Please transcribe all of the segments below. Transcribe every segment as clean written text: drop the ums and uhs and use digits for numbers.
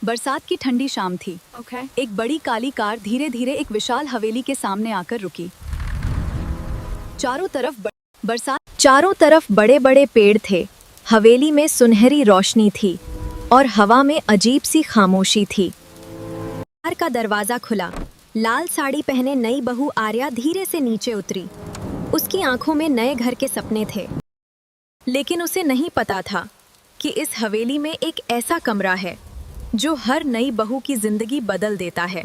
बरसात की ठंडी शाम थी। एक बड़ी काली कार धीरे धीरे एक विशाल हवेली के सामने आकर रुकी। चारों तरफ बड़े बड़े पेड़ थे। हवेली में सुनहरी रोशनी थी और हवा में अजीब सी खामोशी थी। कार का दरवाजा खुला। लाल साड़ी पहने नई बहू आर्या धीरे से नीचे उतरी। उसकी आंखों में नए घर के सपने थे, लेकिन उसे नहीं पता था कि इस हवेली में एक ऐसा कमरा है जो हर नई बहू की जिंदगी बदल देता है।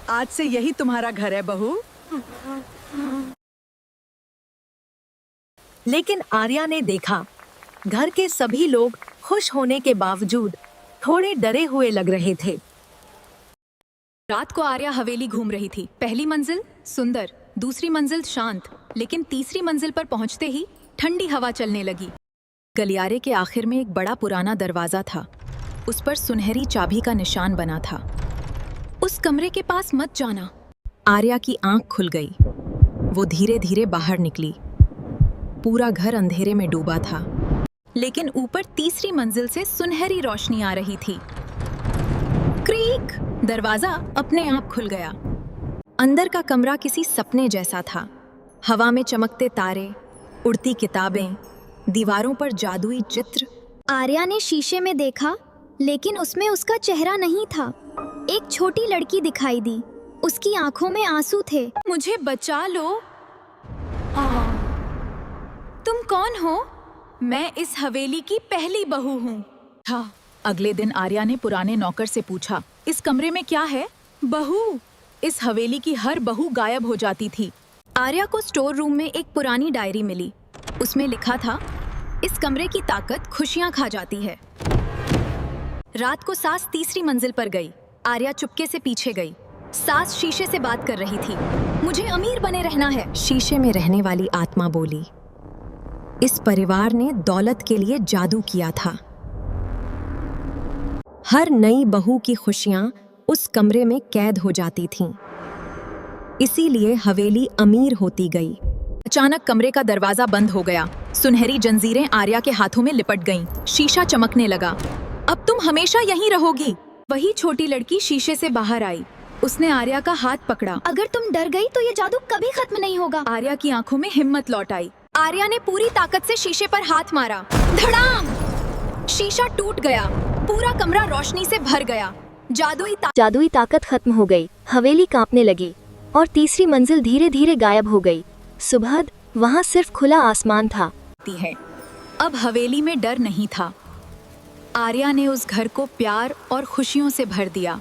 आज से यही तुम्हारा घर है बहू। लेकिन आर्या ने देखा, घर के सभी लोग खुश होने के बावजूद थोड़े डरे हुए लग रहे थे। रात को आर्या हवेली घूम रही थी। पहली मंजिल सुंदर, दूसरी मंजिल शांत, लेकिन तीसरी मंजिल पर पहुंचते ही ठंडी हवा चलने लगी। गलियारे के आखिर में एक बड़ा पुराना दरवाजा था। उस पर सुनहरी चाबी का निशान बना था। उस कमरे के पास मत जाना। आर्या की आंख खुल गई। वो धीरे धीरे बाहर निकली। पूरा घर अंधेरे में डूबा था, लेकिन ऊपर तीसरी मंजिल से सुनहरी रोशनी आ रही थी। क्रीक! दरवाजा अपने आप खुल गया। अंदर का कमरा किसी सपने जैसा था। हवा में चमकते तारे, उड़ती किताबें, दीवारों पर जादुई चित्र। आर्या ने शीशे में देखा, लेकिन उसमें उसका चेहरा नहीं था। एक छोटी लड़की दिखाई दी। उसकी आंखों में आंसू थे। मुझे बचा लो। तुम कौन हो? मैं इस हवेली की पहली बहू हूँ। हाँ। अगले दिन आर्या ने पुराने नौकर से पूछा, इस कमरे में क्या है? बहू। इस हवेली की हर बहू गायब हो जाती थी। आर्या को स्टोर रूम में एक पुरानी डायरी मिली। उसमें लिखा था, इस कमरे की ताकत खुशियां खा जाती है। रात को सास तीसरी मंजिल पर गई। आर्या चुपके से पीछे गई। सास शीशे से बात कर रही थी। मुझे अमीर बने रहना है। शीशे में रहने वाली आत्मा बोली, इस परिवार ने दौलत के लिए जादू किया था। हर नई बहू की खुशियां उस कमरे में कैद हो जाती थीं। इसीलिए हवेली अमीर होती गई। अचानक कमरे का दरवाजा बंद हो गया। सुनहरी जंजीरें आर्या के हाथों में लिपट गईं। शीशा चमकने लगा। अब तुम हमेशा यहीं रहोगी। वही छोटी लड़की शीशे से बाहर आई। उसने आर्या का हाथ पकड़ा। अगर तुम डर गई तो ये जादू कभी खत्म नहीं होगा। आर्या की आंखों में हिम्मत लौट आई। आर्या ने पूरी ताकत से शीशे पर हाथ मारा। धड़ाम! शीशा टूट गया। पूरा कमरा रोशनी से भर गया। जादुई ताकत खत्म हो गई। हवेली कांपने लगी और तीसरी मंजिल धीरे धीरे गायब हो गई। सुबह वहाँ सिर्फ खुला आसमान था। अब हवेली में डर नहीं था। आर्या ने उस घर को प्यार और खुशियों से भर दिया।